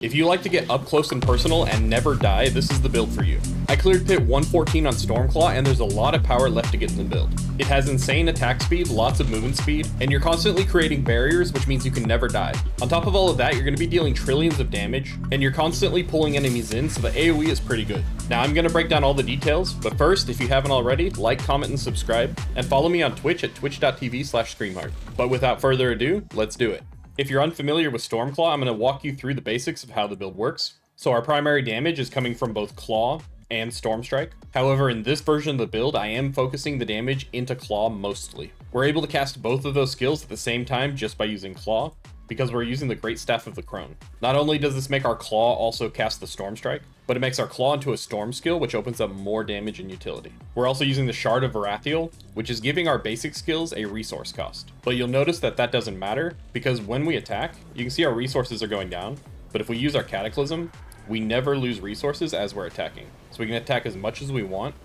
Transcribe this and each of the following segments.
If you like to get up close and personal and never die, this is the build for you. I cleared pit 114 on Stormclaw, and there's a lot of power left to get in the build. It has insane attack speed, lots of movement speed, and you're constantly creating barriers, which means you can never die. On top of all of that, you're going to be dealing trillions of damage, and you're constantly pulling enemies in, so the AoE is pretty good. Now I'm going to break down all the details, but first, if you haven't already, like, comment, and subscribe, and follow me on Twitch at twitch.tv/screamhard. But without further ado, let's do it. If you're unfamiliar with Stormclaw, I'm going to walk you through the basics of how the build works. So our primary damage is coming from both Claw and Storm Strike. However, in this version of the build, I am focusing the damage into Claw mostly. We're able to cast both of those skills at the same time just by using Claw, because we're using the Great Staff of the Crone. Not only does this make our Claw also cast the Storm Strike, but it makes our Claw into a Storm skill, which opens up more damage and utility. We're also using the Shard of Varathiel, which is giving our basic skills a resource cost. But you'll notice that that doesn't matter, because when we attack, you can see our resources are going down, but if we use our Cataclysm, we never lose resources as we're attacking. So we can attack as much as we want,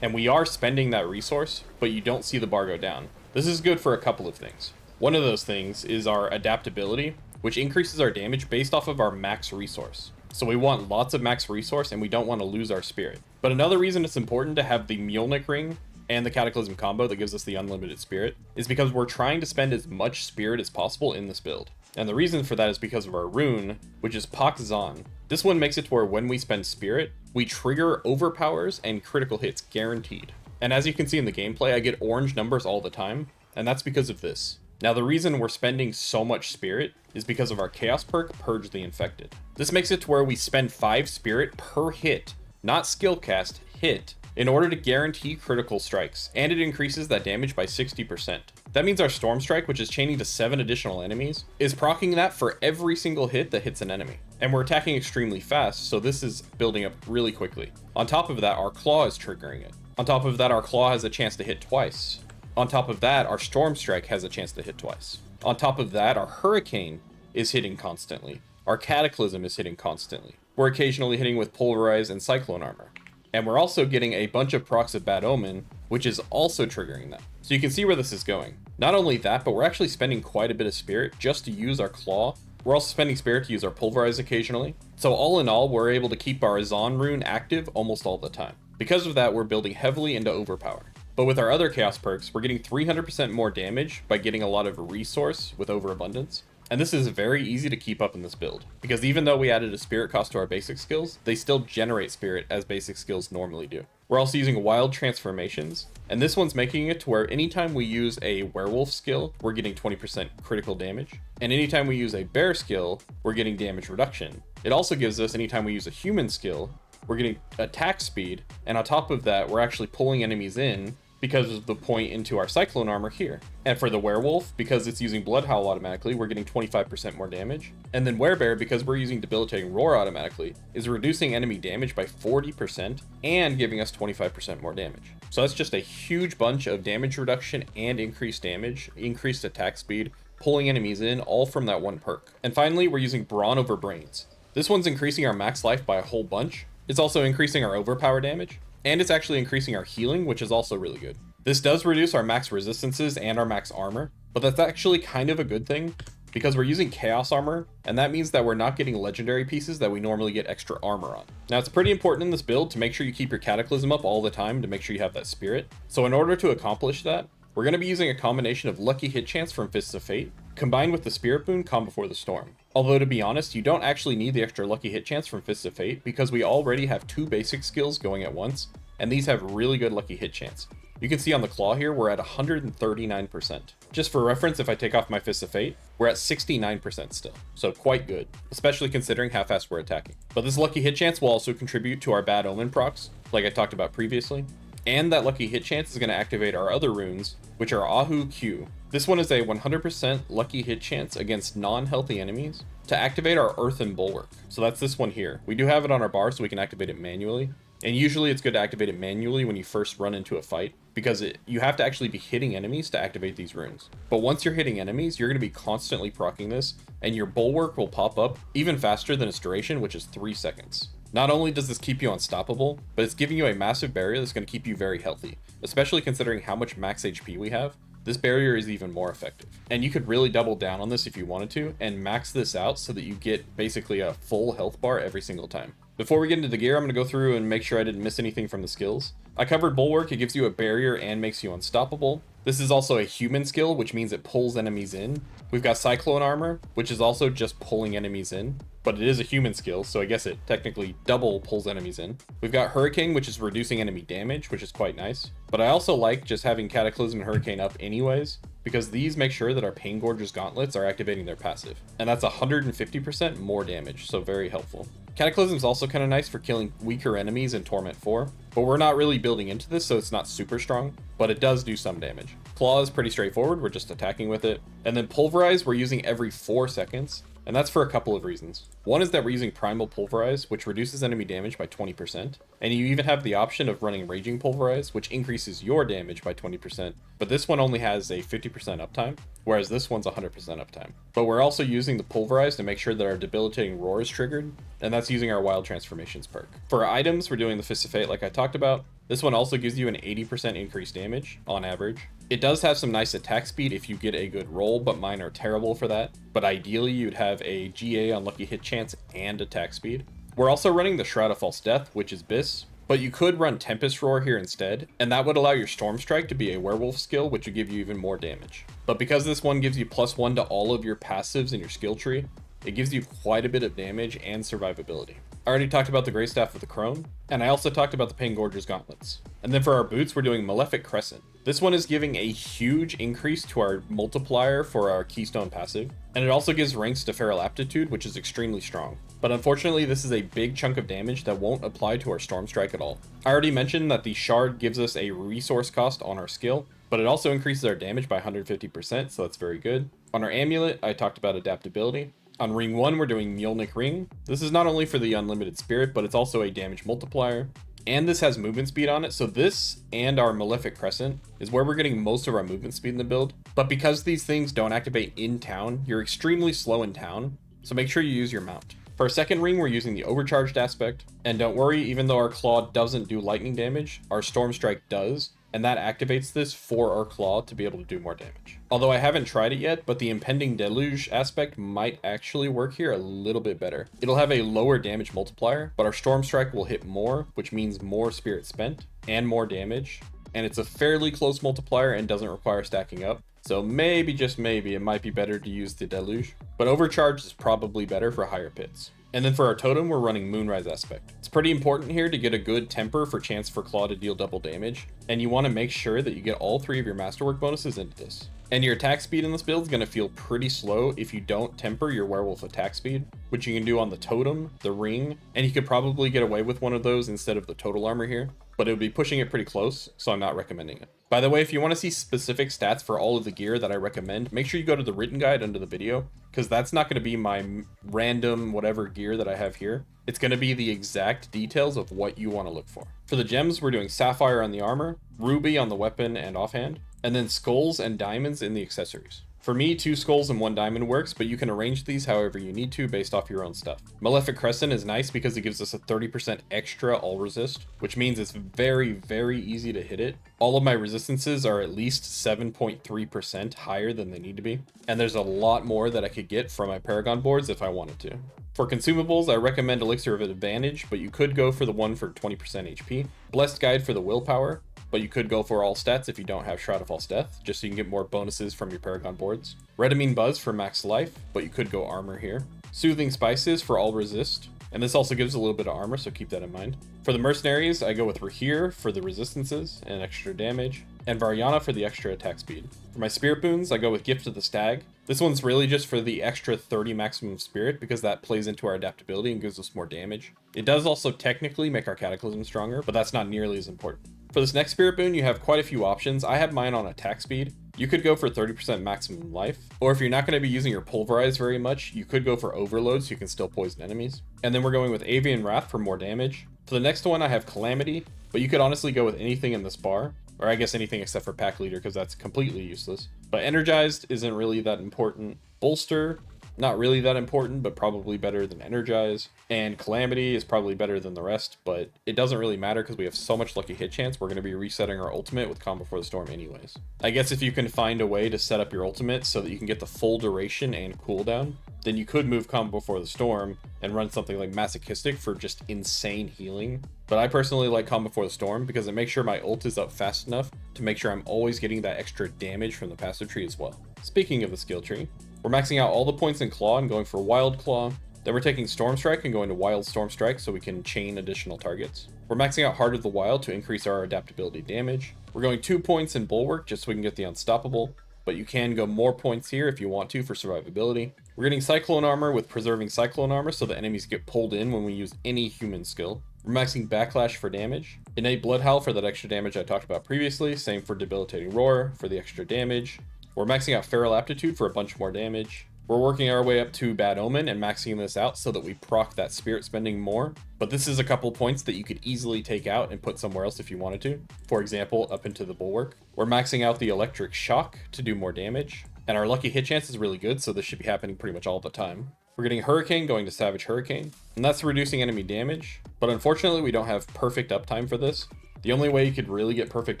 and we are spending that resource, but you don't see the bar go down. This is good for a couple of things. One of those things is our adaptability, which increases our damage based off of our max resource. So we want lots of max resource and we don't want to lose our spirit. But another reason it's important to have the Mjolnir ring and the Cataclysm combo that gives us the unlimited spirit is because we're trying to spend as much spirit as possible in this build. And the reason for that is because of our rune, which is Pak Zan. This one makes it to where when we spend spirit, we trigger overpowers and critical hits guaranteed. And as you can see in the gameplay, I get orange numbers all the time, and that's because of this. Now, the reason we're spending so much spirit is because of our Chaos perk, Purge the Infected. This makes it to where we spend 5 spirit per hit, not skill cast, hit, in order to guarantee critical strikes, and it increases that damage by 60%. That means our Storm Strike, which is chaining to 7 additional enemies, is proccing that for every single hit that hits an enemy. And we're attacking extremely fast, so this is building up really quickly. On top of that, our Claw is triggering it. On top of that, our Claw has a chance to hit twice. On top of that, our Storm Strike has a chance to hit twice. On top of that, our Hurricane is hitting constantly. Our Cataclysm is hitting constantly. We're occasionally hitting with Pulverize and Cyclone Armor. And we're also getting a bunch of procs of Bad Omen, which is also triggering them. So you can see where this is going. Not only that, but we're actually spending quite a bit of spirit just to use our Claw. We're also spending spirit to use our Pulverize occasionally. So all in all, we're able to keep our Azan rune active almost all the time. Because of that, we're building heavily into Overpower. But with our other Chaos perks, we're getting 300% more damage by getting a lot of resource with Overabundance. And this is very easy to keep up in this build, because even though we added a spirit cost to our basic skills, they still generate spirit as basic skills normally do. We're also using Wild Transformations, and this one's making it to where anytime we use a Werewolf skill, we're getting 20% critical damage. And anytime we use a Bear skill, we're getting damage reduction. It also gives us, anytime we use a Human skill, we're getting attack speed, and on top of that, we're actually pulling enemies in because of the point into our Cyclone Armor here. And for the Werewolf, because it's using Blood Howl automatically, we're getting 25% more damage. And then Werebear, because we're using Debilitating Roar automatically, is reducing enemy damage by 40% and giving us 25% more damage. So that's just a huge bunch of damage reduction and increased damage, increased attack speed, pulling enemies in, all from that one perk. And finally, we're using Brawn over Brains. This one's increasing our max life by a whole bunch. It's also increasing our overpower damage, and it's actually increasing our healing, which is also really good. This does reduce our max resistances and our max armor, but that's actually kind of a good thing because we're using Chaos Armor, and that means that we're not getting legendary pieces that we normally get extra armor on. Now, it's pretty important in this build to make sure you keep your Cataclysm up all the time to make sure you have that spirit. So in order to accomplish that, we're going to be using a combination of Lucky Hit Chance from Fists of Fate, combined with the Spirit Boon, Calm Before the Storm. Although, to be honest, you don't actually need the extra Lucky Hit Chance from Fists of Fate because we already have 2 basic skills going at once, and these have really good Lucky Hit Chance. You can see on the Claw here, we're at 139%. Just for reference, if I take off my Fists of Fate, we're at 69% still. So quite good, especially considering how fast we're attacking. But this Lucky Hit Chance will also contribute to our Bad Omen procs, like I talked about previously. And that Lucky Hit Chance is going to activate our other runes, which are Ahu Q. This one is a 100% Lucky Hit Chance against non-healthy enemies to activate our Earthen Bulwark. So that's this one here. We do have it on our bar so we can activate it manually. And usually it's good to activate it manually when you first run into a fight, because you have to actually be hitting enemies to activate these runes. But once you're hitting enemies, you're going to be constantly proccing this, and your Bulwark will pop up even faster than its duration, which is 3 seconds. Not only does this keep you unstoppable, but it's giving you a massive barrier that's going to keep you very healthy, especially considering how much max HP we have. this barrier is even more effective. And you could really double down on this if you wanted to, and max this out so that you get basically a full health bar every single time. Before we get into the gear, I'm going to go through and make sure I didn't miss anything from the skills. I covered Bulwark. It gives you a barrier and makes you unstoppable. This is also a human skill, which means it pulls enemies in. We've got Cyclone Armor, which is also just pulling enemies in, but it is a human skill, so I guess it technically double pulls enemies in. We've got Hurricane, which is reducing enemy damage, which is quite nice. But I also like just having Cataclysm and Hurricane up anyways, because these make sure that our Pain Gorger's gauntlets are activating their passive. And that's 150% more damage, so very helpful. Cataclysm is also kind of nice for killing weaker enemies in Torment 4, but we're not really building into this, so it's not super strong, but it does do some damage. Claw is pretty straightforward, we're just attacking with it. And then Pulverize, we're using every 4 seconds, and that's for a couple of reasons. One is that we're using Primal Pulverize, which reduces enemy damage by 20%, and you even have the option of running Raging Pulverize, which increases your damage by 20%, but this one only has a 50% uptime, whereas this one's 100% uptime. But we're also using the Pulverize to make sure that our Debilitating Roar is triggered, and that's using our Wild Transformations perk. For our items, we're doing the Fist of Fate like I talked about. This one also gives you an 80% increased damage on average. It does have some nice attack speed if you get a good roll, but mine are terrible for that. But ideally you'd have a GA unlucky hit chance and attack speed. We're also running the Shroud of False Death, which is BIS, but you could run Tempest Roar here instead, and that would allow your Storm Strike to be a werewolf skill, which would give you even more damage. But because this one gives you +1 to all of your passives in your skill tree, it gives you quite a bit of damage and survivability. I already talked about the Grey Staff with the Crone, and I also talked about the Pain Gorger's gauntlets. And then for our boots, we're doing Malefic Crescent. This one is giving a huge increase to our multiplier for our Keystone passive, and it also gives ranks to Feral Aptitude, which is extremely strong. But unfortunately, this is a big chunk of damage that won't apply to our Storm Strike at all. I already mentioned that the Shard gives us a resource cost on our skill, but it also increases our damage by 150%, so that's very good. On our Amulet, I talked about adaptability. On Ring 1, we're doing Mjolnir Ring. This is not only for the unlimited spirit, but it's also a damage multiplier. And this has movement speed on it, so this and our Malefic Crescent is where we're getting most of our movement speed in the build. But because these things don't activate in town, you're extremely slow in town, so make sure you use your mount. For our second ring, we're using the Overcharged aspect. And don't worry, even though our Claw doesn't do lightning damage, our Storm Strike does. And that activates this for our Claw to be able to do more damage. Although I haven't tried it yet, but the Impending Deluge aspect might actually work here a little bit better. It'll have a lower damage multiplier, but our Storm Strike will hit more, which means more spirit spent and more damage. And it's a fairly close multiplier and doesn't require stacking up. So maybe, just maybe, it might be better to use the Deluge. But Overcharge is probably better for higher pits. And then for our totem, we're running Moonrise aspect. It's pretty important here to get a good temper for chance for Claw to deal double damage, and you want to make sure that you get all 3 of your masterwork bonuses into this. And your attack speed in this build is going to feel pretty slow if you don't temper your werewolf attack speed, which you can do on the totem, the ring, and you could probably get away with one of those instead of the total armor here, but it would be pushing it pretty close, so I'm not recommending it. By the way, if you want to see specific stats for all of the gear that I recommend, make sure you go to the written guide under the video, because that's not going to be my random whatever gear that I have here. It's going to be the exact details of what you want to look for. For the gems, we're doing Sapphire on the armor, Ruby on the weapon and offhand, and then Skulls and Diamonds in the accessories. For me, 2 skulls and 1 diamond works, but you can arrange these however you need to based off your own stuff. Malefic Crescent is nice because it gives us a 30% extra all resist, which means it's very, very easy to hit it. All of my resistances are at least 7.3% higher than they need to be, and there's a lot more that I could get from my Paragon boards if I wanted to. For consumables, I recommend Elixir of Advantage, but you could go for the one for 20% HP. Blessed Guide for the willpower, but you could go for all stats if you don't have Shroud of False Death, just so you can get more bonuses from your Paragon boards. Redamine Buzz for max life, but you could go armor here. Soothing Spices for all resist, and this also gives a little bit of armor, so keep that in mind. For the mercenaries, I go with Rahir for the resistances and extra damage, and Variana for the extra attack speed. For my spirit boons, I go with Gift of the Stag. This one's really just for the extra 30 maximum spirit because that plays into our adaptability and gives us more damage. It does also technically make our Cataclysm stronger, but that's not nearly as important. For this next spirit boon, you have quite a few options. I have mine on attack speed. You could go for 30% maximum life, or if you're not going to be using your Pulverize very much, you could go for Overload so you can still poison enemies. And then we're going with Avian Wrath for more damage. For the next one, I have Calamity, but you could honestly go with anything in this bar, or I guess anything except for Pack Leader because that's completely useless. But Energized isn't really that important. Bolster, not really that important, but probably better than Energize. And Calamity is probably better than the rest, but it doesn't really matter because we have so much lucky hit chance, we're going to be resetting our ultimate with Calm Before the Storm anyways. I guess if you can find a way to set up your ultimate so that you can get the full duration and cooldown, then you could move Calm Before the Storm and run something like Masochistic for just insane healing. But I personally like Calm Before the Storm because it makes sure my ult is up fast enough to make sure I'm always getting that extra damage from the passive tree as well. Speaking of the skill tree, we're maxing out all the points in Claw and going for Wild Claw. Then we're taking Storm Strike and going to Wild Storm Strike so we can chain additional targets. We're maxing out Heart of the Wild to increase our adaptability damage. We're going 2 points in Bulwark just so we can get the Unstoppable, but you can go more points here if you want to for survivability. We're getting Cyclone Armor with Preserving Cyclone Armor so the enemies get pulled in when we use any human skill. We're maxing Backlash for damage. Innate Blood Howl for that extra damage I talked about previously. Same for Debilitating Roar for the extra damage. We're maxing out Feral Aptitude for a bunch more damage. We're working our way up to Bad Omen and maxing this out so that we proc that spirit spending more. But this is a couple points that you could easily take out and put somewhere else if you wanted to. For example, up into the Bulwark. We're maxing out the Electric Shock to do more damage. And our lucky hit chance is really good, so this should be happening pretty much all the time. We're getting Hurricane going to Savage Hurricane, and that's reducing enemy damage. But unfortunately, we don't have perfect uptime for this. The only way you could really get perfect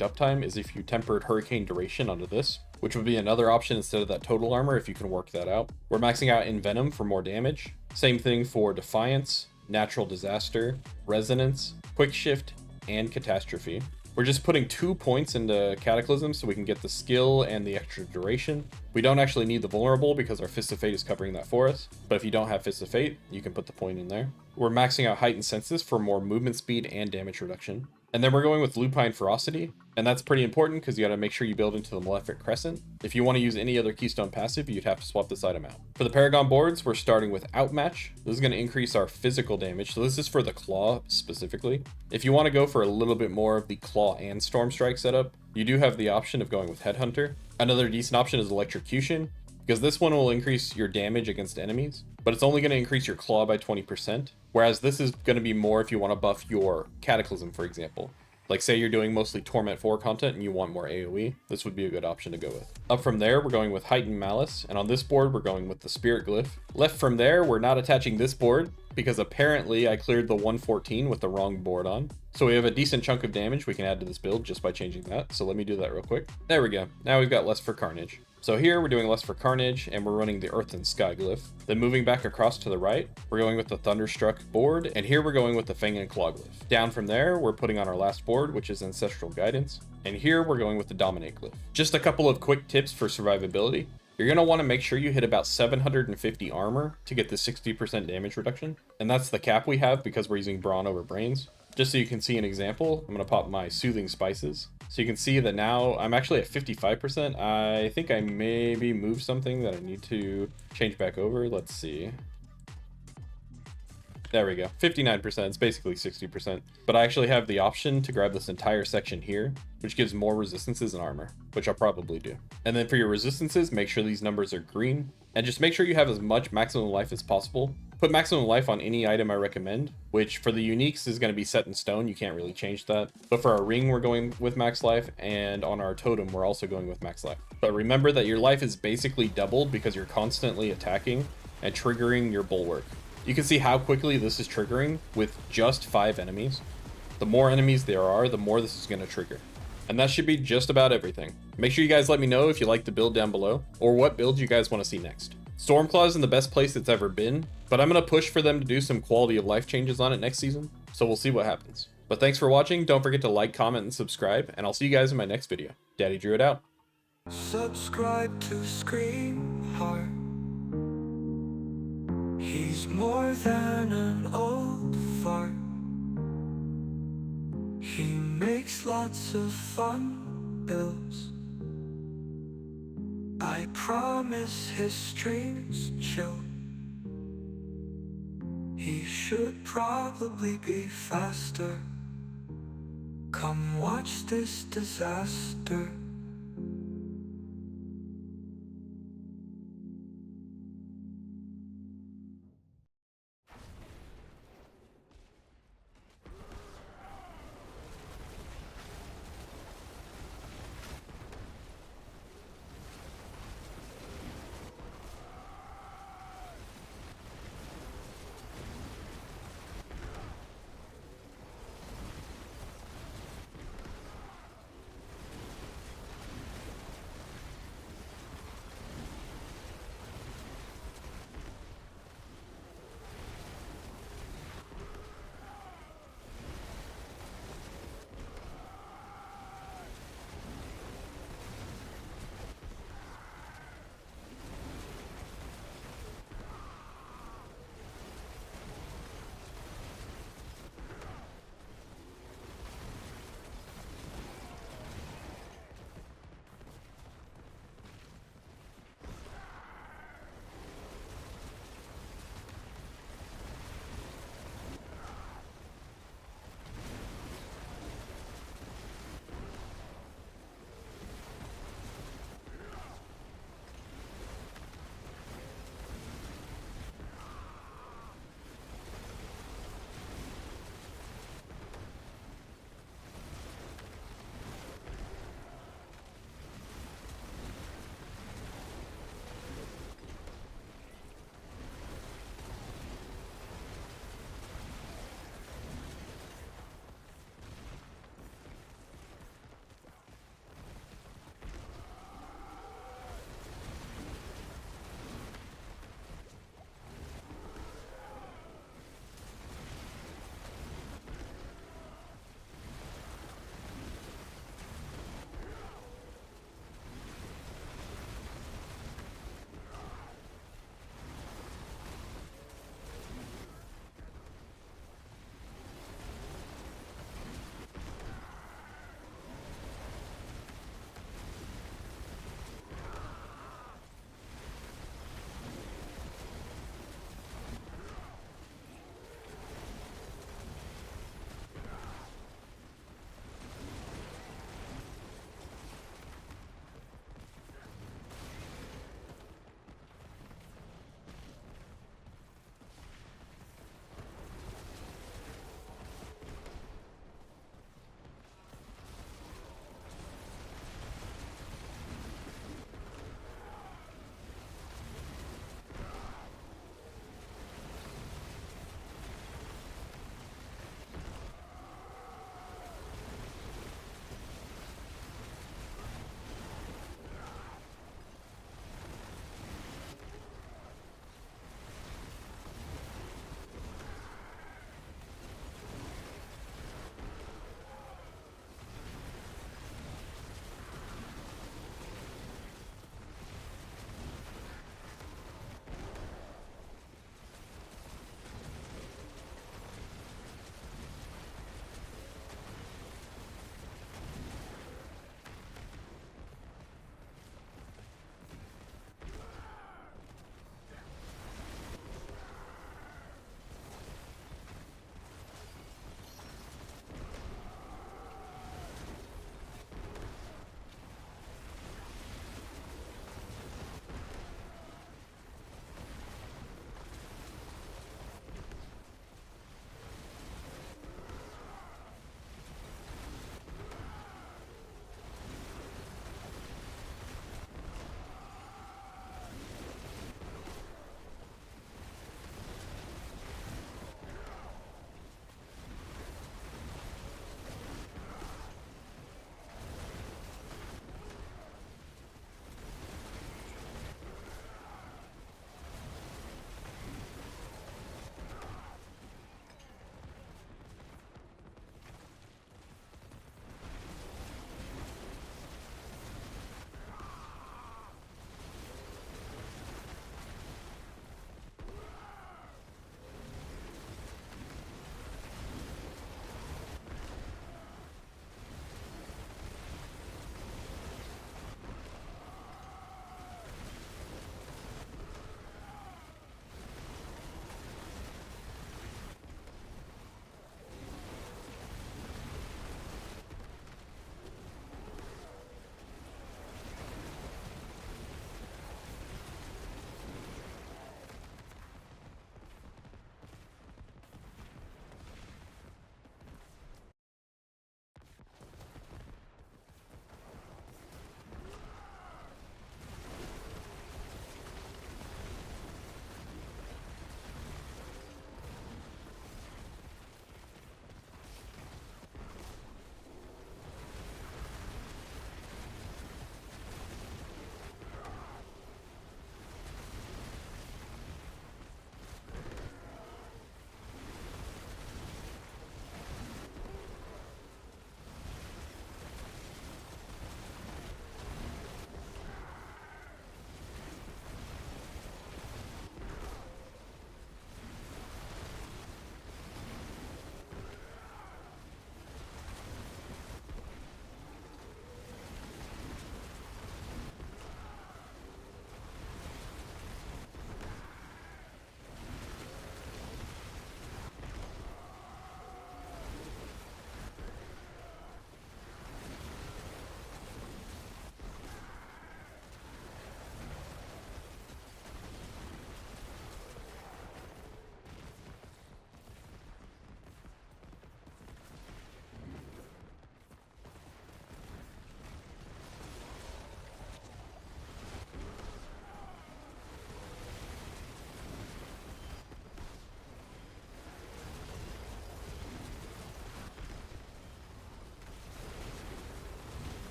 uptime is if you tempered Hurricane Duration onto this, which would be another option instead of that total armor if you can work that out. We're maxing out Envenom for more damage. Same thing for Defiance, Natural Disaster, Resonance, Quick Shift, and Catastrophe. We're just putting 2 points into Cataclysm so we can get the skill and the extra duration. We don't actually need the Vulnerable because our Fist of Fate is covering that for us, but if you don't have Fist of Fate, you can put the point in there. We're maxing out Heightened Senses for more movement speed and damage reduction. And then we're going with Lupine Ferocity, and that's pretty important because you got to make sure you build into the Malefic Crescent. If you want to use any other Keystone passive, you'd have to swap this item out. For the Paragon boards, we're starting with Outmatch. This is going to increase our physical damage, so this is for the Claw specifically. If you want to go for a little bit more of the Claw and Storm Strike setup, you do have the option of going with Headhunter. Another decent option is Electrocution, because this one will increase your damage against enemies, but it's only going to increase your Claw by 20%, whereas this is going to be more if you want to buff your Cataclysm, for example. Like say you're doing mostly Torment 4 content and you want more AoE, this would be a good option to go with. Up from there, we're going with Heightened Malice, and on this board, we're going with the Spirit Glyph. Left from there, we're not attaching this board, because apparently I cleared the 114 with the wrong board on. So we have a decent chunk of damage we can add to this build just by changing that, so let me do that real quick. There we go, now we've got Lust for Carnage. So here we're doing Lust for Carnage, and we're running the Earth and Sky Glyph. Then moving back across to the right, we're going with the Thunderstruck board, and here we're going with the Fang and Claw Glyph. Down from there, we're putting on our last board, which is Ancestral Guidance, and here we're going with the Dominate Glyph. Just a couple of quick tips for survivability. You're going to want to make sure you hit about 750 armor to get the 60% damage reduction, and that's the cap we have because we're using Brawn over Brains. Just so you can see an example, I'm going to pop my Soothing Spices. So you can see that now I'm actually at 55%. I think I maybe moved something that I need to change back over. Let's see. There we go, 59%, it's basically 60%. But I actually have the option to grab this entire section here, which gives more resistances and armor, which I'll probably do. And then for your resistances, make sure these numbers are green, and just make sure you have as much maximum life as possible. Put maximum life on any item I recommend, which for the uniques is going to be set in stone, you can't really change that. But for our ring, we're going with max life, and on our totem, we're also going with max life. But remember that your life is basically doubled because you're constantly attacking and triggering your Bulwark. You can see how quickly this is triggering with just 5 enemies. The more enemies there are, the more this is going to trigger. And that should be just about everything. Make sure you guys let me know if you like the build down below, or what build you guys want to see next. Stormclaw is in the best place it's ever been, but I'm going to push for them to do some quality of life changes on it next season, so we'll see what happens. But thanks for watching, don't forget to like, comment, and subscribe, and I'll see you guys in my next video. Daddy Druid out. Subscribe to Scream Heart. He's more than an old fart. He makes lots of fun builds. I promise his streams chill. He should probably be faster. Come watch this disaster.